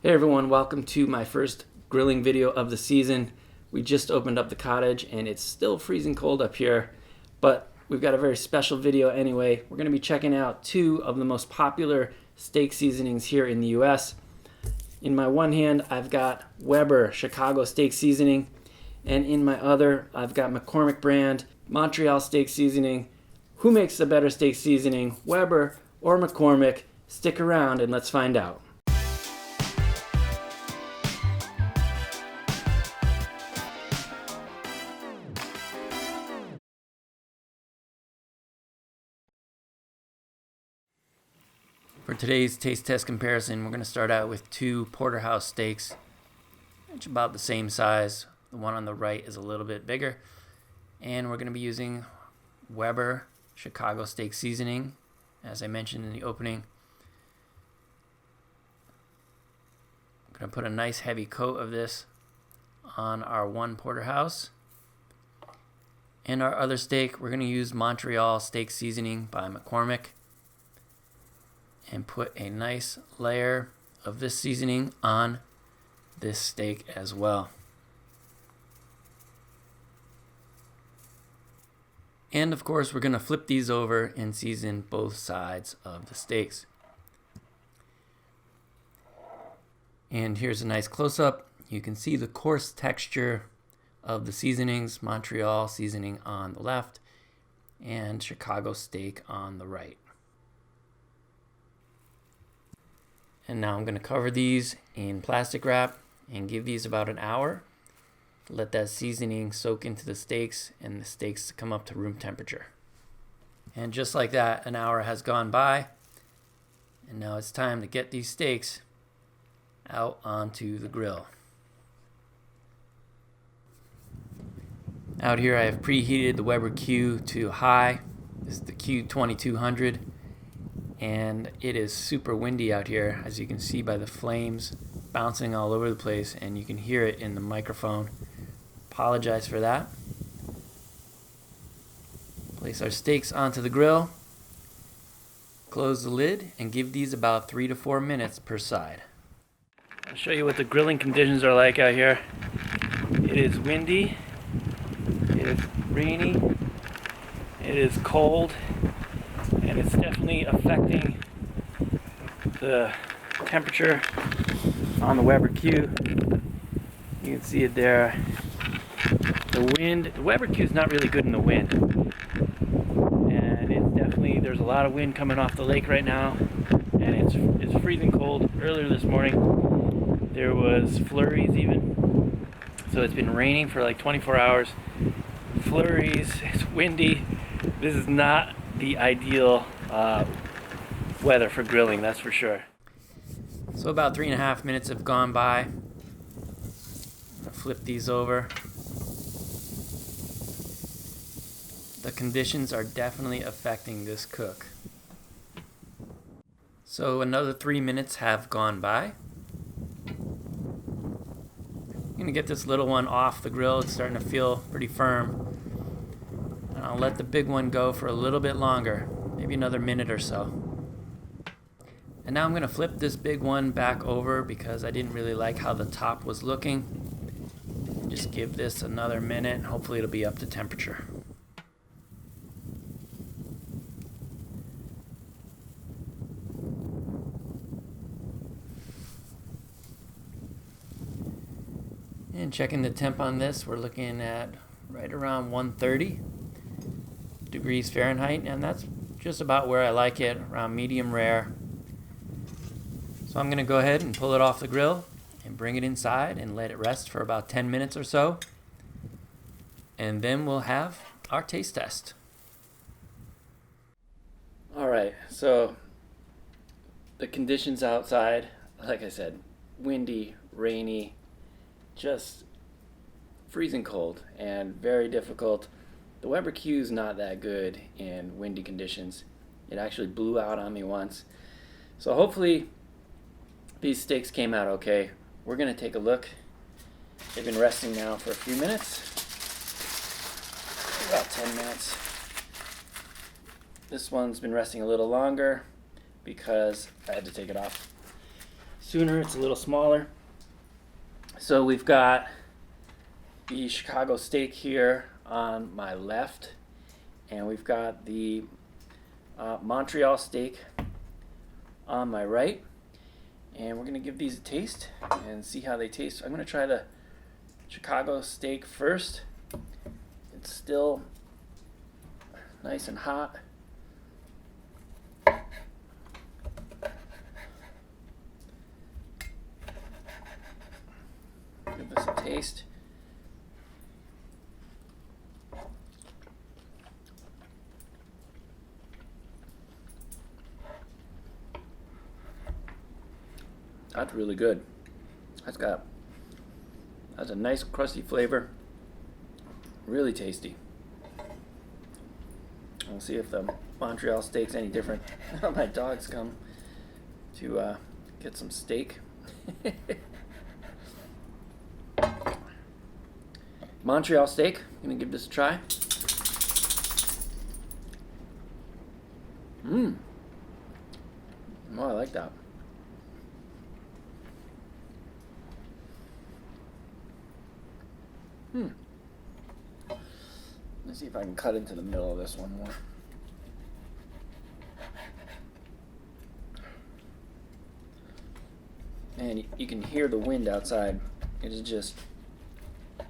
Hey everyone, welcome to my first grilling video of the season. We just opened up the cottage and it's still freezing cold up here, but we've got a very special video anyway. We're going to be checking out two of the most popular steak seasonings here in the US. In my one hand, I've got Weber Chicago Steak Seasoning, and in my other, I've got McCormick brand Montreal Steak Seasoning. Who makes the better steak seasoning, Weber or McCormick? Stick around and let's find out. For today's taste test comparison, we're going to start out with two porterhouse steaks. It's about the same size. The one on the right is a little bit bigger. And we're going to be using Weber Chicago Steak Seasoning, as I mentioned in the opening. I'm going to put a nice heavy coat of this on our one porterhouse. And our other steak, we're going to use Montreal Steak Seasoning by McCormick, and put a nice layer of this seasoning on this steak as well. And of course, we're going to flip these over and season both sides of the steaks. And here's a nice close-up. You can see the coarse texture of the seasonings, Montreal seasoning on the left and Chicago steak on the right. And now I'm going to cover these in plastic wrap and give these about an hour to let that seasoning soak into the steaks and the steaks come up to room temperature. And just like that, an hour has gone by, and now it's time to get these steaks out onto the grill. Out here I have preheated the Weber Q to high. This is the Q2200. And it is super windy out here, as you can see by the flames bouncing all over the place, and you can hear it in the microphone. Apologize for that. Place our steaks onto the grill, close the lid, and give these about 3 to 4 minutes per side. I'll show you what the grilling conditions are like out here. It is windy, it is rainy, it is cold, and it's definitely affecting the temperature on the Weber Q. You can see it there. The wind, the Weber Q is not really good in the wind. And it's definitely, there's a lot of wind coming off the lake right now. And it's freezing cold. Earlier this morning, there was flurries even. So it's been raining for like 24 hours. Flurries, it's windy. This is not the ideal weather for grilling, that's for sure. So about 3.5 minutes have gone by. I'm gonna flip these over. The conditions are definitely affecting this cook. So another 3 minutes have gone by. I'm gonna get this little one off the grill. It's starting to feel pretty firm. I'll let the big one go for a little bit longer, maybe another minute or so. And now I'm going to flip this big one back over because I didn't really like how the top was looking. And just give this another minute, and hopefully it'll be up to temperature. And checking the temp on this, we're looking at right around 130 degrees Fahrenheit, and that's just about where I like it, around medium rare. So I'm going to go ahead and pull it off the grill and bring it inside and let it rest for about 10 minutes or so, and then we'll have our taste test. Alright, so the conditions outside, like I said, windy, rainy, just freezing cold and very difficult. The Weber Q is not that good in windy conditions. It actually blew out on me once. So hopefully these steaks came out okay. We're going to take a look. They've been resting now for a few minutes. About 10 minutes. This one's been resting a little longer because I had to take it off sooner. It's a little smaller. So we've got the Chicago steak here on my left, and we've got the Montreal steak on my right. And we're going to give these a taste and see how they taste. I'm going to try the Chicago steak first. It's still nice and hot. Give this a taste. That's really good. That's a nice crusty flavor. Really tasty. We'll see if the Montreal steak's any different. My dogs come to get some steak. Montreal steak. I'm gonna give this a try. Oh, I like that. Let's see if I can cut into the middle of this one more. And you can hear the wind outside. It is just a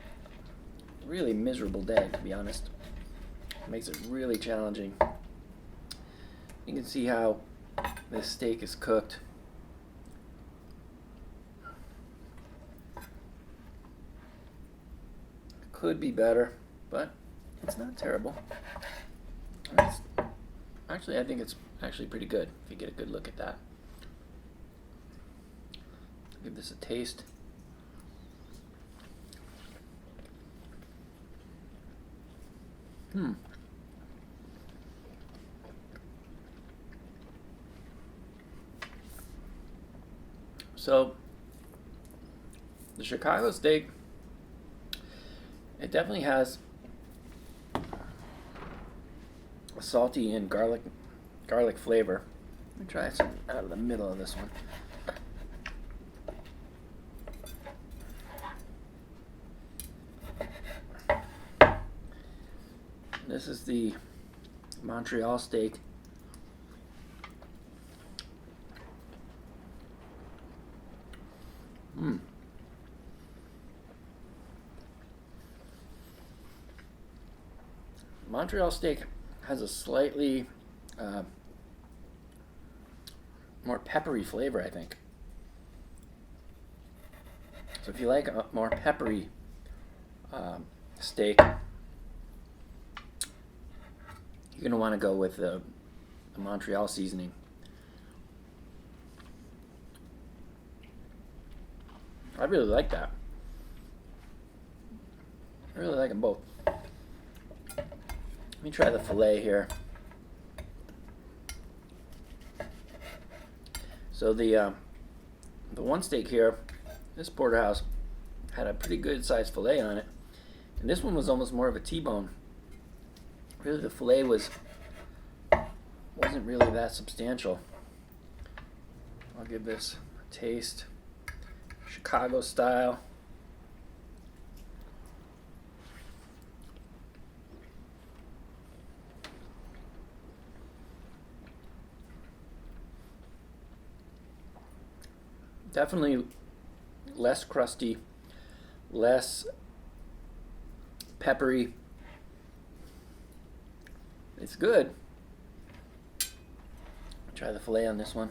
really miserable day, to be honest. It makes it really challenging. You can see how this steak is cooked. Could be better, but it's not terrible. Actually, I think it's actually pretty good if you get a good look at that. Give this a taste. So, the Chicago steak, it definitely has a salty and garlic flavor. Let me try some out of the middle of this one. This is the Montreal steak. Montreal steak has a slightly more peppery flavor, I think. So if you like a more peppery steak, you're going to want to go with the Montreal seasoning. I really like that. I really like them both. Let me try the filet here. So the one steak here, this porterhouse, had a pretty good sized filet on it, and this one was almost more of a T-bone. Really, the filet wasn't really that substantial. I'll give this a taste, Chicago style. Definitely less crusty, less peppery. It's good. Try the filet on this one.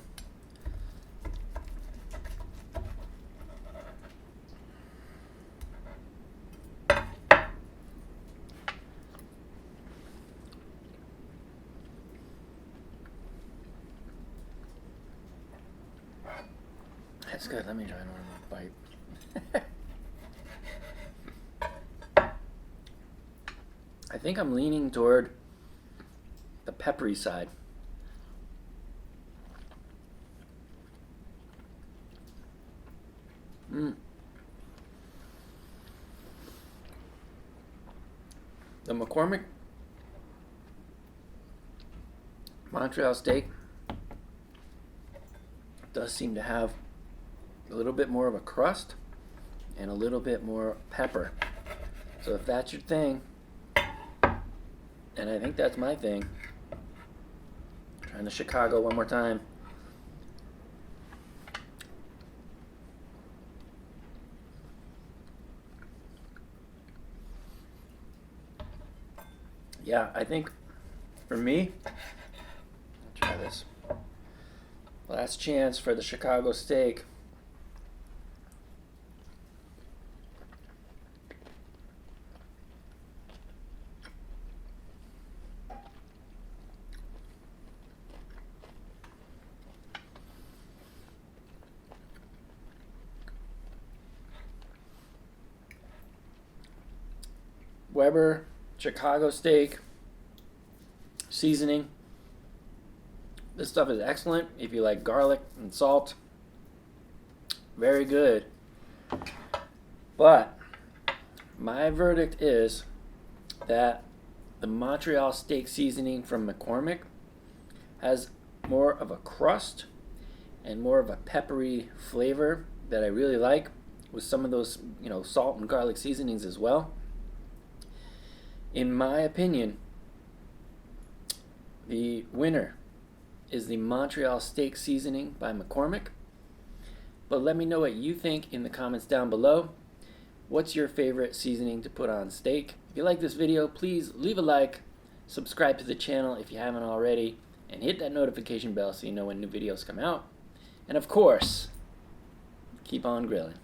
That's good. Let me try another bite. I think I'm leaning toward the peppery side. The McCormick Montreal steak does seem to have a little bit more of a crust and a little bit more pepper. So if that's your thing, and I think that's my thing, trying the Chicago one more time. Yeah, I think for me, I'll try this. Last chance for the Chicago steak. Weber Chicago steak seasoning. This stuff is excellent if you like garlic and salt. Very good. But my verdict is that the Montreal Steak Seasoning from McCormick has more of a crust and more of a peppery flavor that I really like, with some of those, salt and garlic seasonings as well. In my opinion, the winner is the Montreal Steak Seasoning by McCormick. But let me know what you think in the comments down below. What's your favorite seasoning to put on steak? If you like this video, please leave a like, subscribe to the channel if you haven't already, and hit that notification bell so you know when new videos come out. And of course, keep on grilling.